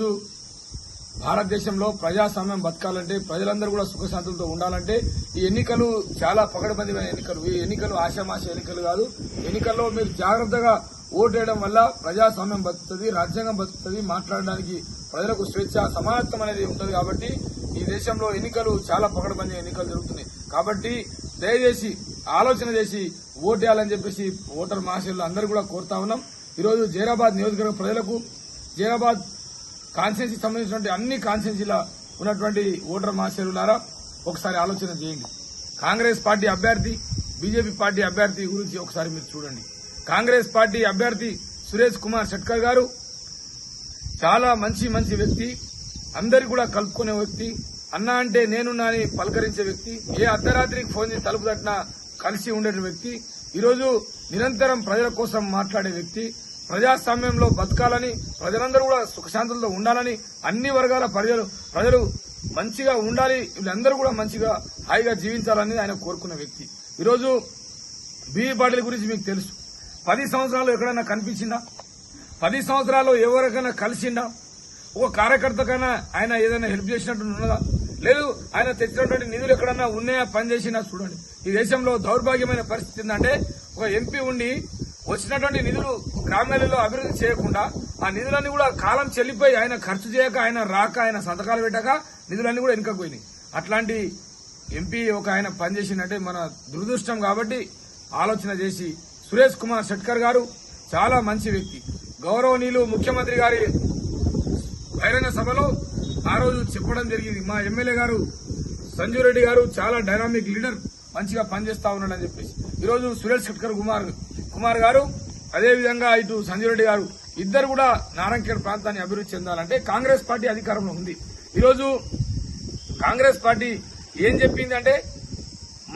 ఈరోజు భారతదేశంలో ప్రజాస్వామ్యం బతకాలంటే ప్రజలందరూ కూడా సుఖశాంతులతో ఉండాలంటే ఈ ఎన్నికలు చాలా పకడ్బందీమైన ఎన్నికలు. ఈ ఎన్నికలు ఆశామాష ఎన్నికలు కాదు. ఎన్నికల్లో మీరు జాగ్రత్తగా ఓటేయడం వల్ల ప్రజాస్వామ్యం బతుకుతుంది, రాజ్యాంగం బతుకుతుంది, మాట్లాడడానికి ప్రజలకు స్వేచ్ఛ సమానత్వం అనేది ఉంటుంది. కాబట్టి ఈ దేశంలో ఎన్నికలు చాలా పకడ్బందీ ఎన్నికలు జరుగుతున్నాయి. కాబట్టి దయచేసి ఆలోచన చేసి ఓటేయాలని చెప్పేసి ఓటర్ మహాశయులు అందరూ కూడా కోరుతా ఉన్నాం. ఈరోజు జైరాబాద్ నియోజకవర్గ ప్రజలకు జైరాబాద్ కాన్స్టిట్యున్సీకి సంబంధించినటువంటి అన్ని కాన్స్టిట్యున్సీలో ఉన్నటువంటి ఓటర్ మహాశయులారా ఒకసారి ఆలోచన చేయండి. కాంగ్రెస్ పార్టీ అభ్యర్థి, బీజేపీ పార్టీ అభ్యర్థి గురించి ఒకసారి మీరు చూడండి. కాంగ్రెస్ పార్టీ అభ్యర్థి సురేష్ కుమార్ షట్కర్ గారు చాలా మంచి వ్యక్తి, అందరికి కూడా కలుపుకునే వ్యక్తి, అన్నా అంటే నేనున్నాని పలకరించే వ్యక్తి, ఏ అర్ధరాత్రికి ఫోన్ చేసి తలుపు తట్టినా కలిసి ఉండే వ్యక్తి, ఈరోజు నిరంతరం ప్రజల కోసం మాట్లాడే వ్యక్తి, ప్రజాస్వామ్యంలో బతకాలని, ప్రజలందరూ కూడా సుఖశాంతులతో ఉండాలని, అన్ని వర్గాల ప్రజలు మంచిగా ఉండాలి, వీళ్ళందరూ కూడా మంచిగా హాయిగా జీవించాలని ఆయన కోరుకున్న వ్యక్తి. ఈరోజు బీవీ పాటిల్ గురించి మీకు తెలుసు. 10 సంవత్సరాలు ఎక్కడైనా కనిపించిందా? 10 సంవత్సరాలు ఎవరికైనా కలిసిందా? ఒక కార్యకర్తకైనా ఆయన ఏదైనా హెల్ప్ చేసినట్టు ఉన్నదా? లేదు. ఆయన తెచ్చినటువంటి నిధులు ఎక్కడన్నా ఉన్నాయా, పనిచేసినా చూడండి. ఈ దేశంలో దౌర్భాగ్యమైన పరిస్థితి ఏంటంటే ఒక ఎంపీ ఉండి వచ్చినటువంటి నిధులు గ్రామాలలో అభివృద్ధి చేయకుండా ఆ నిధులన్నీ కూడా కాలం చెల్లిపోయి ఆయన ఖర్చు చేయక, ఆయన రాక, ఆయన సంతకాలు పెట్టక నిధులన్నీ కూడా వెనుకకు పోయినాయి. అట్లాంటి ఎంపీ ఒక ఆయన పనిచేసిందంటే మన దురదృష్టం. కాబట్టి ఆలోచన చేసి సురేష్ కుమార్ షట్కర్ గారు చాలా మంచి వ్యక్తి. గౌరవనీయులు ముఖ్యమంత్రి గారి బహిరంగ సభలో ఆ రోజు చెప్పడం జరిగింది, మా ఎమ్మెల్యే గారు సంజీవ్ రెడ్డి గారు చాలా డైనామిక్ లీడర్, మంచిగా పనిచేస్తా ఉన్నాడని చెప్పేసి. ఈరోజు సురేష్ షట్కర్ కుమార్ గారు అదేవిధంగా ఇటు సంజీవ్ రెడ్డి గారు ఇద్దరు కూడా నారాయణఖేడ్ ప్రాంతాన్ని అభివృద్ధి చెందాలంటే కాంగ్రెస్ పార్టీ అధికారంలో ఉంది. ఈరోజు కాంగ్రెస్ పార్టీ ఏం చెప్పిందంటే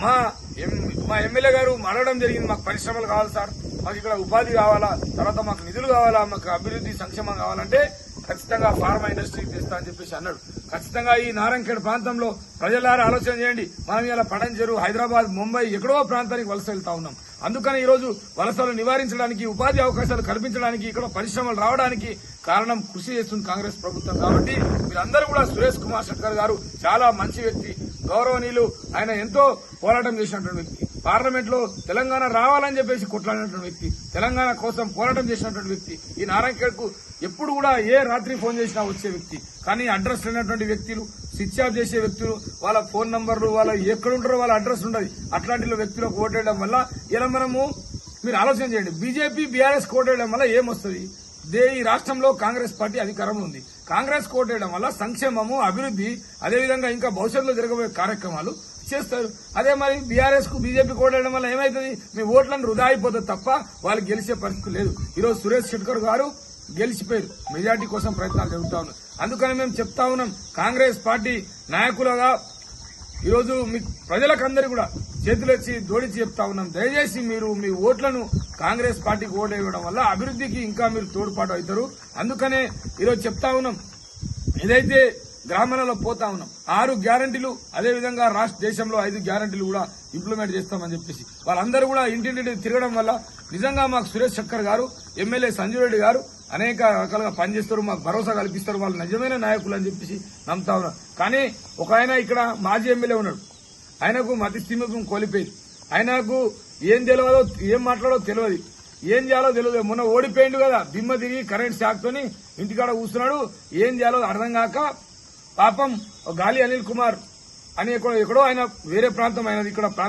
మా ఎమ్మెల్యే గారు అడగడం జరిగింది, మాకు పరిశ్రమలు కావాలి సార్, మాకు ఇక్కడ ఉపాధి కావాలా, తర్వాత మాకు నిధులు కావాలా, మాకు అభివృద్ధి సంక్షేమం కావాలంటే ఖచ్చితంగా ఫార్మా ఇండస్ట్రీకి తెస్తా అని చెప్పేసి అన్నాడు. ఖచ్చితంగా ఈ నారాయణఖేడ్ ప్రాంతంలో ప్రజలారా ఆలోచన చేయండి. మనం ఇలా పడంచెరు, హైదరాబాద్, ముంబై ఎక్కడో ప్రాంతానికి వలస వెళ్తా ఉన్నాం. అందుకని ఈరోజు వలసలు నివారించడానికి, ఉపాధి అవకాశాలు కల్పించడానికి, ఇక్కడ పరిశ్రమలు రావడానికి కారణం కృషి చేస్తుంది కాంగ్రెస్ ప్రభుత్వం. కాబట్టి మీరందరూ కూడా సురేష్ కుమార్ షట్కర్ గారు చాలా మంచి వ్యక్తి, గౌరవనీయులు. ఆయన ఎంతో పోరాటం చేసినటువంటి వ్యక్తి, పార్లమెంట్ లో తెలంగాణ రావాలని చెప్పేసి కొట్లాడినటువంటి వ్యక్తి, తెలంగాణ కోసం పోరాటం చేసినటువంటి వ్యక్తి. ఈ నారాయణఖేడ్ కు ఎప్పుడు కూడా ఏ రాత్రి ఫోన్ చేసినా వచ్చే వ్యక్తి. కానీ అడ్రస్ లేనటువంటి వ్యక్తులు, స్విచ్ ఆఫ్ చేసే వ్యక్తులు, వాళ్ళ ఫోన్ నంబర్లు, వాళ్ళ ఎక్కడుంటారో వాళ్ళ అడ్రస్ ఉండదు. అట్లాంటి వ్యక్తులకు ఓటేయడం వల్ల ఇలా మీరు ఆలోచన చేయండి, బీజేపీ బీఆర్ఎస్ ఓటేయడం వల్ల ఏమొస్తుంది? ఈ రాష్ట్రంలో కాంగ్రెస్ పార్టీ అధికారంలో ఉంది. కాంగ్రెస్ ఓటేయడం వల్ల సంక్షేమము, అభివృద్ధి, అదేవిధంగా ఇంకా భవిష్యత్తులో జరగబోయే కార్యక్రమాలు చేస్తారు. అదే మరి బీఆర్ఎస్ కు బీజేపీకి ఓటేయడం వల్ల ఏమైతుంది? మీ ఓట్లను వృధా అయిపోతుంది తప్ప వాళ్ళు గెలిచే పరిస్థితి లేదు. ఈరోజు సురేష్ షట్కర్ గారు గెలిచిపోయారు, మెజార్టీ కోసం ప్రయత్నాలు జరుగుతా ఉన్నాయి. అందుకని మేము చెప్తా ఉన్నాం, కాంగ్రెస్ పార్టీ నాయకులుగా ఈరోజు మీ ప్రజలకందరూ కూడా చేతులెచ్చి జోడించి చెప్తా ఉన్నాం, దయచేసి మీరు మీ ఓట్లను కాంగ్రెస్ పార్టీకి ఓటేయడం వల్ల అభివృద్ధికి ఇంకా మీరు తోడ్పాటు అవుతారు. అందుకనే ఈరోజు చెప్తా ఉన్నాం, ఏదైతే గ్రామాలలో పోతా ఉన్నాం 6 గ్యారంటీలు, అదేవిధంగా రాష్ట్ర దేశంలో 5 గ్యారంటీలు కూడా ఇంప్లిమెంట్ చేస్తామని చెప్పేసి వాళ్ళందరూ కూడా ఇంటింటి తిరగడం వల్ల నిజంగా మాకు సురేష్ షట్కర్ గారు, ఎమ్మెల్యే సంజీవ్ రెడ్డి గారు అనేక రకాలుగా పనిచేస్తారు, మాకు భరోసా కల్పిస్తారు, వాళ్ళు నిజమైన నాయకులు అని చెప్పేసి నమ్ముతా ఉన్నారు. కానీ ఒక ఆయన ఇక్కడ మాజీ ఎమ్మెల్యే ఉన్నాడు, ఆయనకు మతి స్థిమితం కోల్పోయింది, ఆయనకు ఏం తెలియదో, ఏం మాట్లాడో తెలియదు, ఏం చేయాలో తెలియదు. మొన్న ఓడిపోయిండు కదా, దిమ్మ తిరిగి కరెంట్ షాక్ తోని ఇంటికాడ కూర్చున్నాడు, ఏం చేయాలో అర్థం కాక పాపం గాలి అనిల్ కుమార్ అని ఎక్కడో ఆయన వేరే ప్రాంతం అయినది ఇక్కడ